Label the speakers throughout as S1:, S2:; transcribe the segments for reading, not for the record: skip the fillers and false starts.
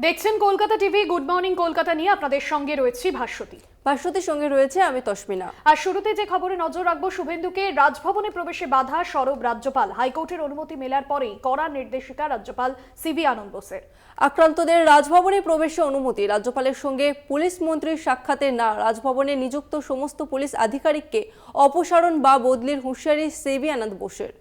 S1: দেখছেন Kolkata TV. Good morning Kolkata নিয়ে আপনাদের সঙ্গে রয়েছি
S2: ভাস্বতীর সঙ্গে রয়েছে আমি তসমিনা।
S1: আর শুরুতে যে খবরে নজর রাখবো, শুভেন্দুকে রাজভবনে প্রবেশে বাধা সরব রাজ্যপাল। হাইকোর্টের অনুমতি মেলার পরেই কড়া নির্দেশিকা রাজ্যপাল সিভি আনন্দ বোসের।
S2: আক্রান্তদের রাজভবনে প্রবেশে অনুমতি, রাজ্যপালের সঙ্গে পুলিশ মন্ত্রীর সাক্ষাতে না, রাজভবনে নিযুক্ত সমস্ত পুলিশ আধিকারিককে অপসারণ বা বদলির হুঁশিয়ারি সিভি আনন্দ বোসের।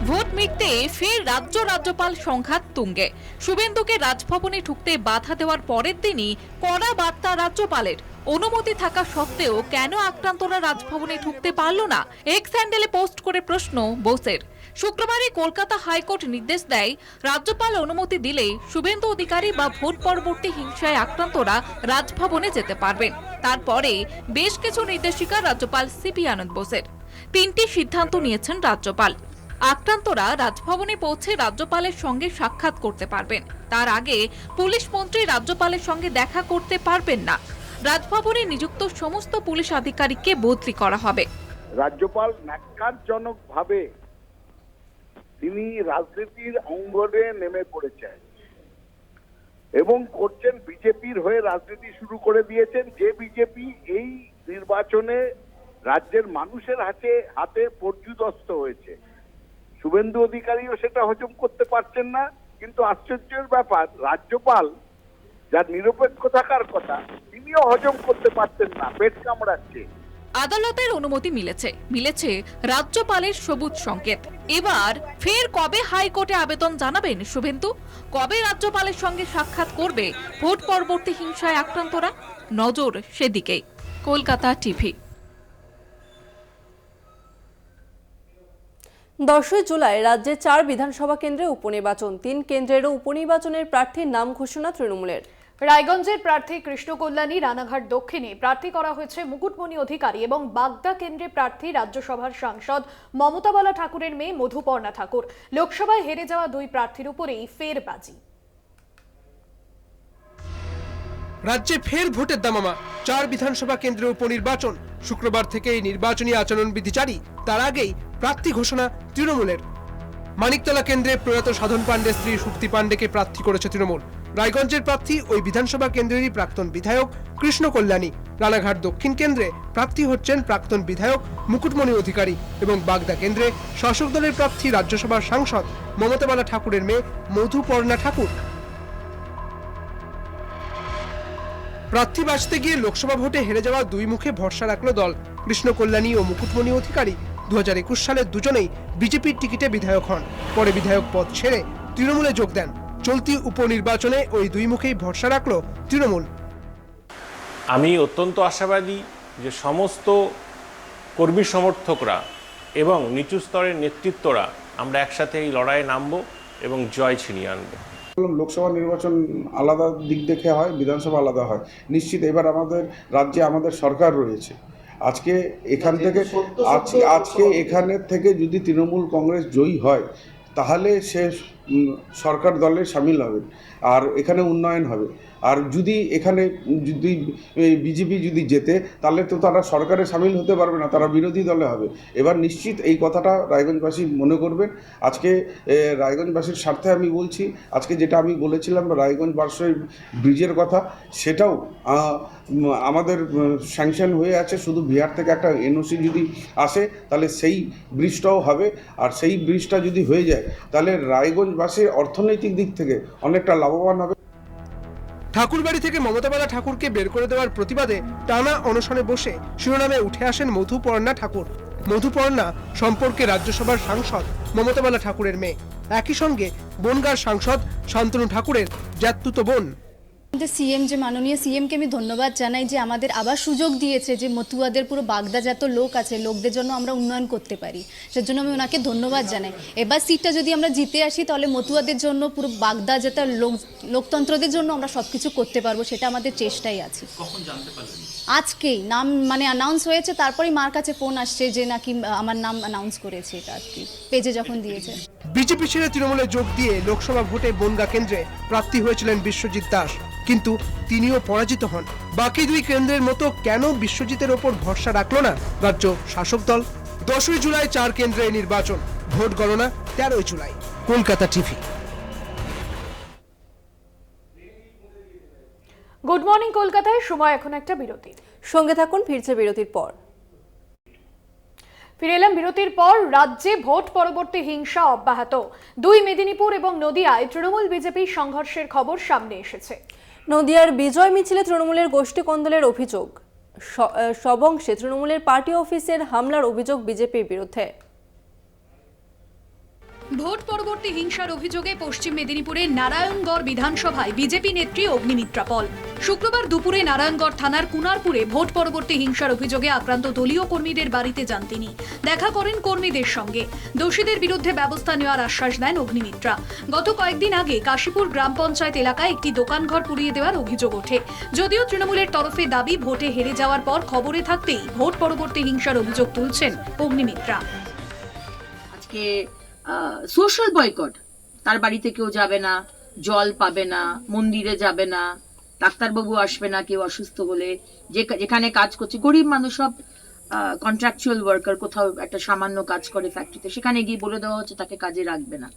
S3: ভোট মিটতে ফের রাজ্যপাল সংঘাত তুঙ্গে। শুভেন্দুকে রাজভবনে ঢুকতে বাধা দেওয়ার পরের দিনই কড়া বার্তা রাজ্যপালের। অনুমতি থাকা সত্ত্বেও কেন আক্রান্তরা রাজভবনে ঢুকতে পারল না, এক্স হ্যান্ডেলে পোস্ট করে প্রশ্ন বোসের। শুক্রবারই কলকাতা হাইকোর্ট নির্দেশ দেয়, রাজ্যপাল অনুমতি দিলে শুভেন্দু অধিকারী বা ভোট পরবর্তী হিংসায় আক্রান্তরা রাজভবনে যেতে পারবেন। তারপরে বেশ কিছু নির্দেশিকা রাজ্যপাল সিভি আনন্দ বোসের। তিনটি সিদ্ধান্ত নিয়েছেন রাজ্যপাল। আক্রান্তরা রাজভবনে পৌঁছে রাজ্যপালের সঙ্গে সাক্ষাৎ করতে পারবেন। তার আগে পুলিশ মন্ত্রী রাজ্যপালের সঙ্গে দেখা করতে পারবেন না। রাজভবনে নিযুক্ত সমস্ত পুলিশ আধিকারিককে বদলি করা হবে।
S4: রাজ্যপাল ন্যাক্কারজনকভাবে তিনি রাজনীতির অঙ্গনে নেমে পড়েছেন এবং করছেন বিজেপির হয়ে রাজনীতি শুরু করে দিয়েছেন। যে বিজেপি এই নির্বাচনে রাজ্যের মানুষের হাতে পর্যুদস্ত হয়েছে। শুভেন্দু অধিকারীও সেটা হজম করতে পারছেন না। কিন্তু আশ্চর্যের ব্যাপার, রাজ্যপাল যার নিরপেক্ষ থাকার কথা তিনিও হজম করতে পারছেন না, পেট কামড়াচ্ছে।
S3: আদালতের অনুমতি মিলেছে রাজ্যপালের সবুজ সংকেত। এবার ফের কবে হাইকোর্টে আবেদন জানাবেন শুভেন্দু? কবে রাজ্যপালের সঙ্গে সাক্ষাৎ করবে ভোট পরবর্তী হিংসায় আক্রান্তরা? নজর সেদিকেই। কলকাতা টিভি।
S2: 10 জুলাই রাজ্যে 4 বিধানসভা কেন্দ্রে উপনির্বাচন, 3 কেন্দ্রেরও উপনির্বাচনের প্রার্থীর নাম ঘোষণা তৃণমূলের।
S1: রায়গঞ্জের প্রার্থী কৃষ্ণ কল্যাণী, রানাঘাট দক্ষিণে প্রার্থী করা হয়েছে মুকুটমণি অধিকারী এবং বাগদা কেন্দ্রে প্রার্থী রাজ্যসভার সাংসদ মমতা বালা ঠাকুরের মেয়ে মধুপর্ণা ঠাকুর। লোকসভায় হেরে যাওয়া দুই প্রার্থীর উপরেই ফের বাজি।
S5: রাজ্যে ফের ভোটের দামামা, 4 বিধানসভা কেন্দ্রে উপনির্বাচন। শুক্রবার থেকে এই নির্বাচনী আচরণবিধি জারি। তার আগেই প্রার্থী ঘোষণা তৃণমূলের। মানিকতলা কেন্দ্রে প্রয়াত সাধন পাণ্ডে স্ত্রী শুক্তি পাণ্ডেকে প্রার্থী করেছে তৃণমূল। রায়গঞ্জের প্রার্থী ওই বিধানসভা কেন্দ্রেরই প্রাক্তন বিধায়ক কৃষ্ণ কল্যাণী। রানাঘাট দক্ষিণ কেন্দ্রে প্রার্থী হচ্ছেন প্রাক্তন বিধায়ক মুকুটমণি অধিকারী এবং বাগদা কেন্দ্রে শাসক দলের প্রার্থী রাজ্যসভার সাংসদ মমতা বালা ঠাকুরের মেয়ে মধুপর্ণা ঠাকুর। প্রার্থী বাঁচতে গিয়ে লোকসভা ভোটে হেরে যাওয়া দুই মুখে ভরসা রাখল দল। কৃষ্ণ কল্যাণী ও মুকুটমণি অধিকারী 2021 সালে দুজনেই বিজেপির টিকিটে বিধায়ক হন। পরে বিধায়ক পদ ছেড়ে তৃণমূলে যোগ দেন। চলতি উপনির্বাচনে ওই দুই মুখেই ভরসা রাখল তৃণমূল।
S6: আমি অত্যন্ত আশাবাদী যে সমস্ত কর্মী সমর্থকরা এবং নিচু স্তরের নেতৃত্বরা আমরা একসাথে এই লড়াইয়ে নামব এবং জয় ছিনিয়ে আনব।
S7: লোকসভা নির্বাচন আলাদা দিক দেখে হয়, বিধানসভা আলাদা হয়। নিশ্চিত এবার আমাদের রাজ্যে আমাদের সরকার রয়েছে। আজকে এখানে থেকে যদি তৃণমূল কংগ্রেস জয়ী হয় তাহলে সে সরকার দলে সামিল হবে আর এখানে উন্নয়ন হবে। আর যদি এখানে বিজেপি যদি জেতে তাহলে তো তারা সরকারে সামিল হতে পারবে না, তারা বিরোধী দলে হবে। এবার নিশ্চিত এই কথাটা রায়গঞ্জবাসী মনে করবেন। আজকে রায়গঞ্জবাসীর স্বার্থে আমি বলছি, আজকে যেটা আমি বলেছিলাম রায়গঞ্জ বারসই ব্রিজের কথা, সেটাও আমাদের স্যাংশন হয়ে আছে। শুধু বিহার থেকে একটা এনওসি যদি আসে তাহলে সেই ব্রিজটাও হবে। আর সেই ব্রিজটা যদি হয়ে যায় তাহলে রায়গঞ্জবাসীর অর্থনৈতিক দিক থেকে অনেকটা লাভবান হবে।
S5: ঠাকুরবাড়ি থেকে মমতা বালা ঠাকুরকে বের করে দেওয়ার প্রতিবাদে টানা অনশনে বসে শিরোনামে উঠে আসেন মধুপর্ণা ঠাকুর। মধুপর্ণা সম্পর্কে রাজ্যসভার সাংসদ মমতা বালা ঠাকুরের মেয়ে, একই সঙ্গে বনগাঁর সাংসদ শান্তনু ঠাকুরের জ্যাঠতুতো বোন।
S8: সিএম যে মাননীয় সিএমকে আমি ধন্যবাদ জানাই যে আমাদের আবার সুযোগ দিয়েছে যে মতুয়াদের পুরো বাগদা যত লোক আছে লোকদের জন্য আমরা উন্নয়ন করতে পারি, সেজন্য আমি ওনাকে ধন্যবাদ জানাই। এবার সিটটা যদি আমরা জিতে আসি তাহলে মতুয়াদের জন্য পুরো বাগদা যত লোকতন্ত্রদের জন্য আমরা সব কিছু করতে পারবো, সেটা আমাদের চেষ্টাই আছে। আজকেই নাম অ্যানাউন্স হয়েছে, তারপরেই মার কাছে ফোন আসছে যে নাকি আমার নাম অ্যানাউন্স করেছে, এটা আর কি পেজে যখন দিয়েছে।
S5: বিজেপি ছেড়ে তৃণমূলে যোগ দিয়ে লোকসভা ভোটে বনগাঁ কেন্দ্রে প্রার্থী হয়েছিলেন বিশ্বজিৎ দাস, কিন্তু তিনিও পরাজিত হন। বাকি দুই কেন্দ্রের মতো কেন বিশ্বজিতের ওপর ভরসা রাখলো না রাজ্য শাসক দল? 10 জুলাই 4 কেন্দ্রে নির্বাচন, ভোট গণনা 13 July. Kolkata TV.
S1: Good morning কলকাতায় সময় এখন একটা বিরতি।
S2: সঙ্গে থাকুন, ফিরছে বিরতির পর।
S1: ফিরে এলাম বিরতির পর। রাজ্যে ভোট পরবর্তী হিংসা অব্যাহত। দুই মেদিনীপুর এবং নদিয়ায় তৃণমূল বিজেপি সংঘর্ষের খবর সামনে এসেছে।
S2: নদিয়ার বিজয় মিছিলে তৃণমূলের গোষ্ঠী কোন্দলের অভিযোগ, সবংশে তৃণমূলের পার্টি অফিসের হামলার অভিযোগ বিজেপির বিরুদ্ধে।
S1: ভোট পরবর্তী হিংসার অভিযোগে পশ্চিম মেদিনীপুরের নারায়ণগড় বিধানসভায় বিজেপি নেত্রী অগ্নিমিত্রা পল শুক্রবার দুপুরে নারায়ণগড় থানার কুনারপুরে ভোট পরবর্তী হিংসার অভিযোগে আক্রান্ত দলীয় কর্মীদের বাড়িতে যান তিনি। দেখা করেন কর্মীদের সঙ্গে। দোষীদের বিরুদ্ধে ব্যবস্থা নেওয়ার আশ্বাস দেন অগ্নিমিত্রা। গত কয়েকদিন আগে কাশীপুর গ্রাম পঞ্চায়েত এলাকায় একটি দোকানঘর পুড়িয়ে দেওয়ার অভিযোগ ওঠে। যদিও তৃণমূলের তরফে দাবি ভোটে হেরে যাওয়ার পর খবরে থাকতেই ভোট পরবর্তী হিংসার অভিযোগ তুলছেন অগ্নিমিত্রা।
S9: আজকে সোশ্যাল বয়কট, তার বাড়িতে কেউ যাবে না, জল পাবে না, মন্দিরে যাবে না, ডাক্তারবাবু আসবে না কেউ অসুস্থ হলে, যেখানে কাজ করছে গরিব মানুষ সব কন্ট্রাকচুয়াল ওয়ার্কার, কোথাও একটা সামান্য কাজ করে ফ্যাক্টরিতে, সেখানে গিয়ে বলে দেওয়া হচ্ছে তাকে কাজে রাখবে না।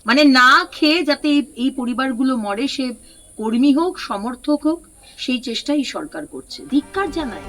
S9: মানে না খেয়ে যাতে এই পরিবারগুলো মরে, সে কর্মী হোক সমর্থক হোক, সেই চেষ্টাই সরকার করছে। ধিক্কার জানায়।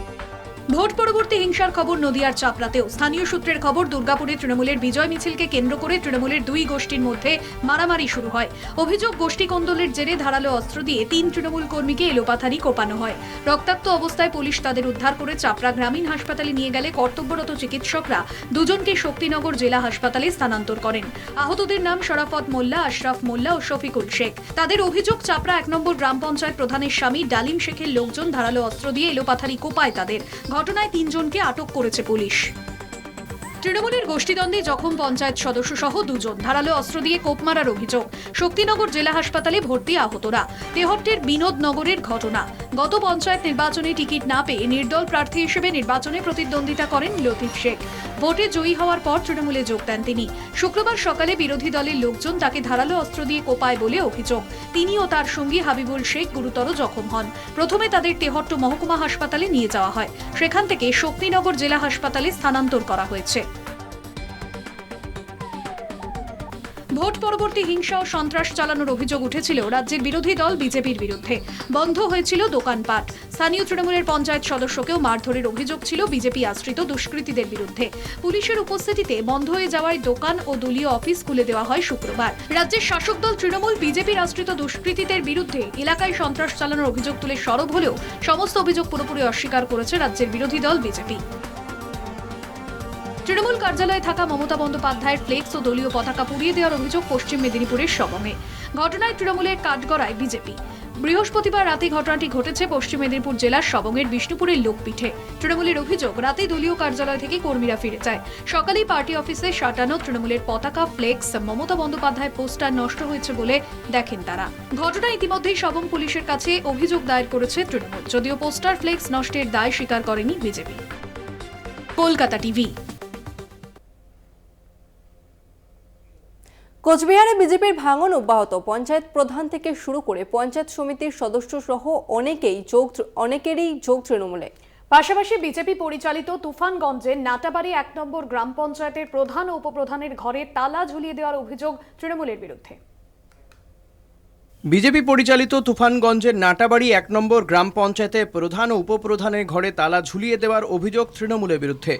S1: ভোট পরবর্তী হিংসার খবর নদিয়ার চাপড়াতেও। স্থানীয় সূত্রের খবর, দুর্গাপুরে তৃণমূলের বিজয় মিছিলকে কেন্দ্র করে তৃণমূলের দুই গোষ্ঠীর মধ্যে মারামারি শুরু হয়। অভিযোগ, গোষ্ঠী কোন্দলের জেরে ধারালো অস্ত্র দিয়ে 3 তৃণমূল কর্মীকে এলোপাথারি কোপানো হয়। রক্তাক্ত অবস্থায় পুলিশ তাদের উদ্ধার করে চাপড়া গ্রামীণ হাসপাতালে নিয়ে গেলে কর্তব্যরত চিকিৎসকরা দুজনকে শক্তিনগর জেলা হাসপাতালে স্থানান্তর করেন। আহতদের নাম শরাফত মোল্লা, আশরাফ মোল্লা ও শফিকুল শেখ। তাদের অভিযোগ, চাপড়া 1 নম্বর গ্রাম পঞ্চায়েত প্রধানের স্বামী ডালিম শেখের লোকজন ধারালো অস্ত্র দিয়ে এলোপাথারি কোপায় তাদের। ঘটনায় 3 জনকে আটক করেছে পুলিশ। তৃণমূলের গোষ্ঠীদ্বন্দ্বে জখম পঞ্চায়েত সদস্য সহ 2 জন। ধারালো অস্ত্র দিয়ে কোপ মারার অভিযোগ। শক্তিনগর জেলা হাসপাতালে ভর্তি আহতরা। তেহট্টের বিনোদনগরের ঘটনা। গত পঞ্চায়েত নির্বাচনে টিকিট না পেয়ে নির্দল প্রার্থী হিসেবে নির্বাচনে প্রতিদ্বন্দ্বিতা করেন লতিফ শেখ। ভোটে জয়ী হওয়ার পর তৃণমূলে যোগ দেন তিনি। শুক্রবার সকালে বিরোধী দলের লোকজন তাকে ধারালো অস্ত্র দিয়ে কোপায় বলে অভিযোগ। তিনি ও তার সঙ্গী হাবিবুল শেখ গুরুতর জখম হন। প্রথমে তাদের তেহট্ট মহকুমা হাসপাতালে নিয়ে যাওয়া হয়। সেখান থেকে শক্তিনগর জেলা হাসপাতালে স্থানান্তর করা হয়েছে। ভোট পরবর্তী হিংসা ও সন্ত্রাস চালানোর অভিযোগ উঠেছিল রাজ্যের বিরোধী দল বিজেপির বিরুদ্ধে। বন্ধ হয়েছিল দোকানপাট। স্থানীয় তৃণমূলের পঞ্চায়েত সদস্যকেও মারধরের অভিযোগ ছিল বিজেপি আশ্রিত দুষ্কৃতীদের বিরুদ্ধে। পুলিশের উপস্থিতিতে বন্ধ হয়ে যাওয়ায় দোকান ও দলীয় অফিস খুলে দেওয়া হয় শুক্রবার। রাজ্যের শাসক দল তৃণমূল বিজেপির আশ্রিত দুষ্কৃতীদের বিরুদ্ধে এলাকায় সন্ত্রাস চালানোর অভিযোগ তুলে সরব হলেও সমস্ত অভিযোগ পুরোপুরি অস্বীকার করেছে রাজ্যের বিরোধী দল বিজেপি। তৃণমূল কার্যালয়ে থাকা মমতা বন্দ্যোপাধ্যায়ের ফ্লেক্স ও দলীয় পতাকা পুড়িয়ে দেওয়ার অভিযোগ পশ্চিম মেদিনীপুরের সবংয়ে। ঘটনায় তৃণমূলের কাঠগড়ায় বিজেপি। বৃহস্পতিবার রাতে ঘটনাটি ঘটেছে পশ্চিম মেদিনীপুর জেলার সবংয়ের বিষ্ণুপুরের লোকপীঠে। তৃণমূলের অভিযোগ, রাতে দলীয় কার্যালয় থেকে কর্মীরা ফিরে যায়। সকালেই পার্টি অফিসে সাঁটানো তৃণমূলের পতাকা, ফ্লেক্স, মমতা বন্দ্যোপাধ্যায় পোস্টার নষ্ট হয়েছে বলে দেখেন তারা। ঘটনায় ইতিমধ্যেই সবং পুলিশের কাছে অভিযোগ দায়ের করেছে তৃণমূল, যদিও পোস্টার, ফ্লেক্স নষ্টের দায় স্বীকার করেনি বিজেপি। কলকাতা টিভি।
S2: কোচবিহারে বিজেপির ভাঙন অব্যাহত। পঞ্চায়েত প্রধান থেকে শুরু করে পঞ্চায়েত সমিতির সদস্য সহ অনেকেরই যোগ তৃণমূলে।
S1: পাশাপাশি বিজেপি পরিচালিত তুফানগঞ্জের নাটাবাড়ি 1 নম্বর গ্রাম পঞ্চায়েতের প্রধান ও উপপ্রধানের ঘরে তালা ঝুলিয়ে দেওয়ার অভিযোগ তৃণমূলের বিরুদ্ধে।
S10: বিজেপি পরিচালিত তুফানগঞ্জের নাটাবাড়ি 1 নম্বর গ্রাম পঞ্চায়েতের প্রধান ও উপপ্রধানের ঘরে তালা ঝুলিয়ে দেওয়ার অভিযোগ তৃণমূলের বিরুদ্ধে।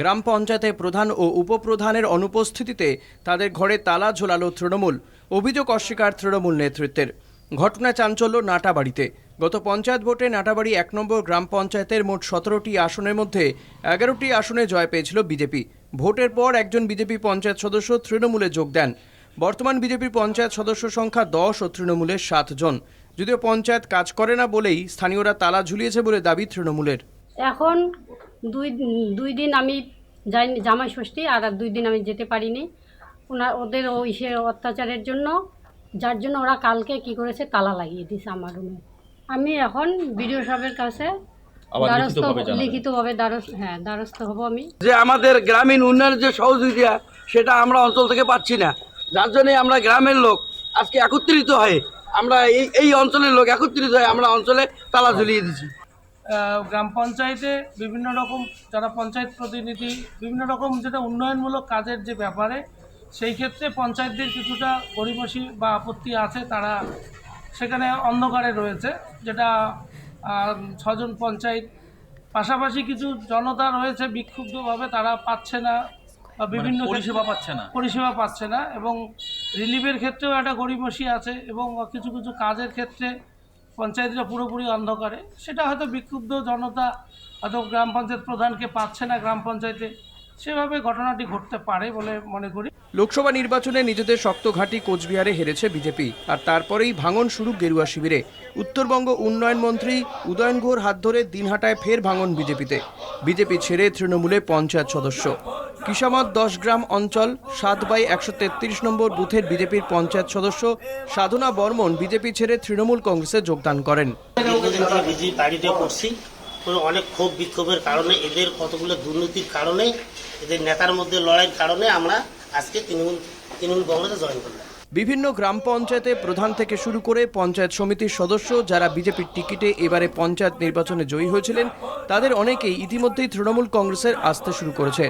S10: গ্রাম পঞ্চায়েতের প্রধান ও উপপ্রধানের অনুপস্থিতিতে তাদের ঘরে তালা ঝোলালো তৃণমূল। অভিযোগ অস্বীকার তৃণমূল নেতৃত্বের। ঘটনা চাঞ্চল্য নাটাবাড়িতে। গত পঞ্চায়েত ভোটে নাটাবাড়ি 1 নম্বর গ্রাম পঞ্চায়েতের মোট 17টি আসনের মধ্যে 11টি আসনে জয় পেয়েছিল বিজেপি। ভোটের পর একজন বিজেপি পঞ্চায়েত সদস্য তৃণমূলে যোগ দেন। বর্তমান বিজেপির পঞ্চায়েত সদস্য সংখ্যা 10 ও তৃণমূলের 7 জন। যদিও পঞ্চায়েত কাজ করে না বলেই স্থানীয়রা তালা ঝুলিয়েছে বলে দাবি তৃণমূলের।
S11: এখন দুই দিন আমি যাইনি জামাই ষষ্ঠী, আর 2 দিন আমি যেতে পারিনি ওদের অত্যাচারের জন্য, যার জন্য ওরা কালকে কি করেছে, তালা লাগিয়ে দিয়েছে আমার রুমে। আমি এখন বিডিও সাহেবের কাছে লিখিতভাবে দ্বারস্থ হব। আমি
S12: যে আমাদের গ্রামীণ উন্নয়নের যে সহযোগিতা সেটা আমরা অঞ্চল থেকে পাচ্ছি না, যার জন্যে আমরা গ্রামের লোক আজকে একত্রিত হয়ে আমরা এই অঞ্চলের লোক একত্রিত হয়ে আমরা অঞ্চলে তালা ঝুলিয়ে দিচ্ছি।
S13: গ্রাম পঞ্চায়েতে বিভিন্ন রকম যারা পঞ্চায়েত প্রতিনিধি বিভিন্ন রকম যেটা উন্নয়নমূলক কাজের যে ব্যাপারে সেই ক্ষেত্রে পঞ্চায়েতদের কিছুটা গড়িমসি বা আপত্তি আছে, তারা সেখানে অন্ধকারে রয়েছে, যেটা 6 জন পঞ্চায়েত, পাশাপাশি কিছু জনতা রয়েছে বিক্ষুব্ধভাবে, তারা পাচ্ছে না বা বিভিন্ন পরিষেবা পাচ্ছে না এবং রিলিফের ক্ষেত্রেও একটা গড়িমসি আছে এবং কিছু কিছু কাজের ক্ষেত্রে পঞ্চায়েতরা পুরোপুরি অন্ধকারে, সেটা হয়তো বিক্ষুব্ধ জনতা হয়তো গ্রাম পঞ্চায়েত প্রধানকে পাচ্ছে না গ্রাম পঞ্চায়েতে, সেভাবে ঘটনাটি ঘটতে পারে বলে মনে করি।
S10: লোকসভা নির্বাচনে নিজেদের শক্ত ঘাঁটি কোচবিহারে হেরেছে বিজেপি, আর তারপরেই ভাঙন শুরু গেরুয়া শিবিরে। উত্তরবঙ্গ উন্নয়ন মন্ত্রী উদয়ন গুহর হাত ধরে দিনহাটায় ফের ভাঙন বিজেপিতে। বিজেপি ছেড়ে তৃণমূলে পঞ্চায়েত সদস্য। কিসামত 10 গ্রাম অঞ্চল 7/133 নম্বর বুথের বিজেপির পঞ্চায়েত সদস্য সাধনা বর্মন বিজেপি ছেড়ে তৃণমূল কংগ্রেসে যোগদান করেন।
S14: অনেক ক্ষোভ বিক্ষোভের কারণে, এদের কতগুলো দুর্নীতির কারণে, এদের নেতার মধ্যে লড়াইয়ের কারণে আমরা আজকে তৃণমূল কংগ্রেসে জয়েন করলাম।
S10: বিভিন্ন গ্রাম পঞ্চায়েতে প্রধান থেকে শুরু করে পঞ্চায়েত সমিতির সদস্য যারা বিজেপির টিকিটে এবারে পঞ্চায়েত নির্বাচনে জয়ী হয়েছিলেন, তাদের অনেকেই ইতিমধ্যেই তৃণমূল কংগ্রেসের আসতে শুরু করেছে।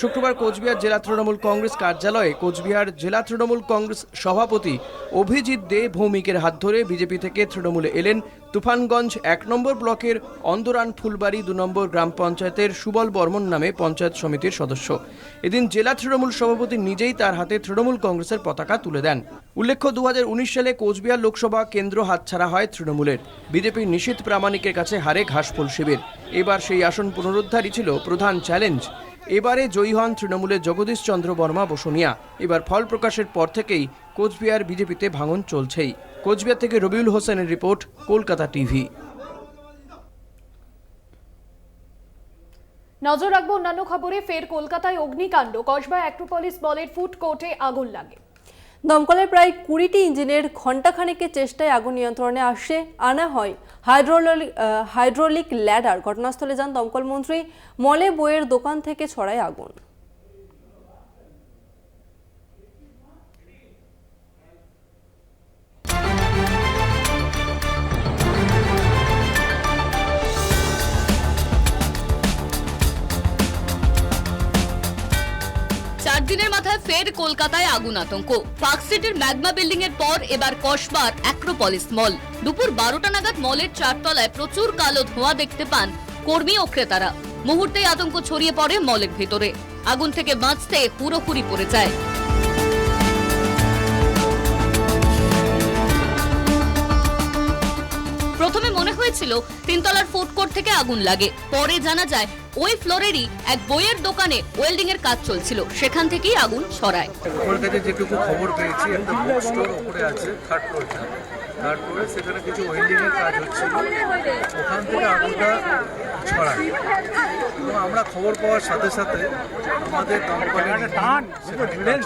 S10: শুক্রবার কোচবিহার জেলা তৃণমূল কংগ্রেস কার্যালয়ে কোচবিহার জেলা তৃণমূল কংগ্রেস সভাপতি অভিজিৎ দে ভৌমিকের হাত ধরে বিজেপি থেকে তৃণমূলে এলেন তুফানগঞ্জ 1 নম্বর ব্লকের অন্দরান ফুলবাড়ি 2 নম্বর গ্রাম পঞ্চায়েতের সুবল বর্মন নামে পঞ্চায়েত সমিতির সদস্য। এদিন জেলা তৃণমূল সভাপতি নিজেই তার হাতে তৃণমূল কংগ্রেসের পতাকা তুলে দেন। উল্লেখ্য 2019 সালে কোচবিহার লোকসভা কেন্দ্র হাতছাড়া হয় তৃণমূলের। বিজেপির নিশীথ প্রামাণিকের কাছে হারে ঘাসফুল শিবির। এবার সেই আসন পুনরুদ্ধারই ছিল প্রধান চ্যালেঞ্জ। এবারে জয়ী হন তৃণমূলের জগদীশ চন্দ্র বর্মা বসুনিয়া। এবার ফল প্রকাশের পর থেকেই কোচবিহার বিজেপিতে ভাঙন চলছেই। কোচবিহার থেকে রবিউল হোসেনের রিপোর্ট, কলকাতা টিভি।
S1: নজর রাখবো অন্যান্য খবরে। ফের কলকাতায় অগ্নিকাণ্ড, কসবা অ্যাক্রোপলিস মলের ফুড কোর্টে আগুন লাগে।
S2: দমকলের প্রায় 20টি ইঞ্জিনের ঘণ্টাখানেকের চেষ্টায় আগুন নিয়ন্ত্রণে আনা হয় হাইড্রোলিক ল্যাডার। ঘটনাস্থলে যান দমকল মন্ত্রী। মলে বইয়ের দোকান থেকে ছড়ায় আগুন।
S15: দিনের মাথায় ফের কলকাতায় আগুন আতঙ্ক। পার্ক স্ট্রিটের ম্যাগমা বিল্ডিং এর পর এবার কসবার অ্যাক্রোপলিস মল। দুপুর 12টা নাগাদ মলের 4 তলায় প্রচুর কালো ধোঁয়া দেখতে পান কর্মী ও ক্রেতারা। মুহূর্তেই আতঙ্ক ছড়িয়ে পড়ে মলের ভেতরে। আগুন থেকে বাঁচতে পুরোপুরি পড়ে যায়। প্রথমে মনে হয়েছিল 3 তলার ফুড কোর্ট থেকে আগুন লাগে, পরে জানা যায় ওই ফ্লোরেরই এক বইয়ের দোকানে ওয়েল্ডিং এর কাজ চলছিল, সেখান থেকেই আগুন ছড়ায়।
S16: উপর থেকে যেটুকু খবর পেয়েছি, একটা বুক স্টোর উপরে আছে থার্ড ফ্লোরে, সেখানে কিছু ওয়েল্ডিং এর কাজ হচ্ছিল, ওখান থেকে আগুনটা ছড়ায় এবং আমরা খবর পাওয়ার সাথে সাথে আমাদের দমকলের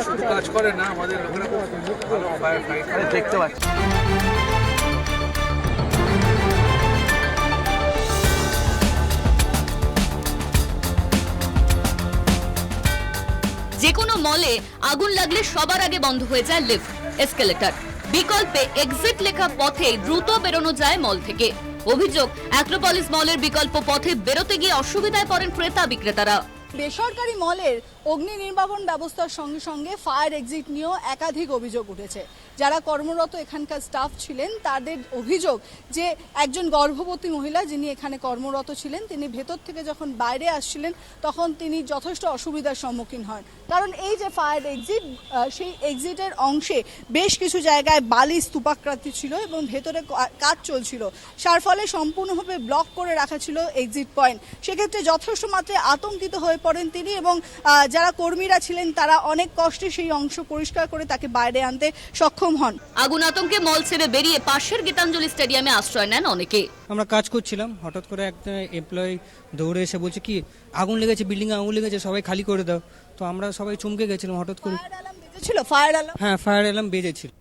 S16: শুধু কাজ করে না, আমাদের লোকেরা খুব ভালো ফায়ার ফাইটার দেখতে পাচ্ছি।
S15: যেকোনো মলে আগুন লাগলে সবার আগে বন্ধ হয়ে যায় লিফট, এসকেলেটর। বিকল্পে এক্সিট লেখা পথে দ্রুত বেরোনো যায় মল থেকে। অভিযোগ, অ্যাক্রোপলিস মলের বিকল্প পথে বেরোতে গিয়ে অসুবিধায় পড়েন ক্রেতা বিক্রেতারা।
S17: বেসরকারি মলের অগ্নি নির্বাপন ব্যবস্থার সঙ্গে সঙ্গে ফায়ার এক্সিট নিয়েও একাধিক অভিযোগ উঠেছে। যারা কর্মরত এখানকার স্টাফ ছিলেন তাদের অভিযোগ যে একজন গর্ভবতী মহিলা যিনি এখানে কর্মরত ছিলেন, তিনি ভেতর থেকে যখন বাইরে আসছিলেন তখন তিনি যথেষ্ট অসুবিধার সম্মুখীন হন। কারণ এই যে ফায়ার এক্সিট, সেই এক্সিটের অংশে বেশ কিছু জায়গায় বালি স্তূপাকৃতি ছিল এবং ভেতরে কাজ চলছিল, যার ফলে সম্পূর্ণভাবে ব্লক করে রাখা ছিল এক্সিট পয়েন্ট। সেক্ষেত্রে যথেষ্ট মাত্রায় আতঙ্কিত হয়ে পড়েন তিনি এবং যারা কর্মীরা ছিলেন তারা অনেক কষ্টে সেই অংশ পরিষ্কার করে তাকে বাইরে আনতে সক্ষম হন।
S15: আগুন আতঙ্কে মল ছেড়ে বেরিয়ে পাশের গীতাঞ্জলি স্টেডিয়ামে আশ্রয় নেন অনেকে।
S18: আমরা কাজ করছিলাম, হঠাৎ করে একটা এমপ্লয়ি দৌড়ে এসে বলছে কি আগুন লেগেছে, বিল্ডিং এ আগুন লেগেছে, সবাই খালি করে দাও। তো আমরা সবাই চমকে গেছিলাম হঠাৎ করে।
S17: Fire alarm?
S18: হ্যাঁ, ফায়ার অ্যালার্ম বেজেছিল।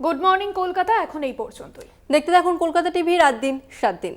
S1: গুড মর্নিং কলকাতা, এখন এই পর্যন্তই।
S2: দেখতে থাকুন কলকাতা টিভি, রাত দিন 7 দিন।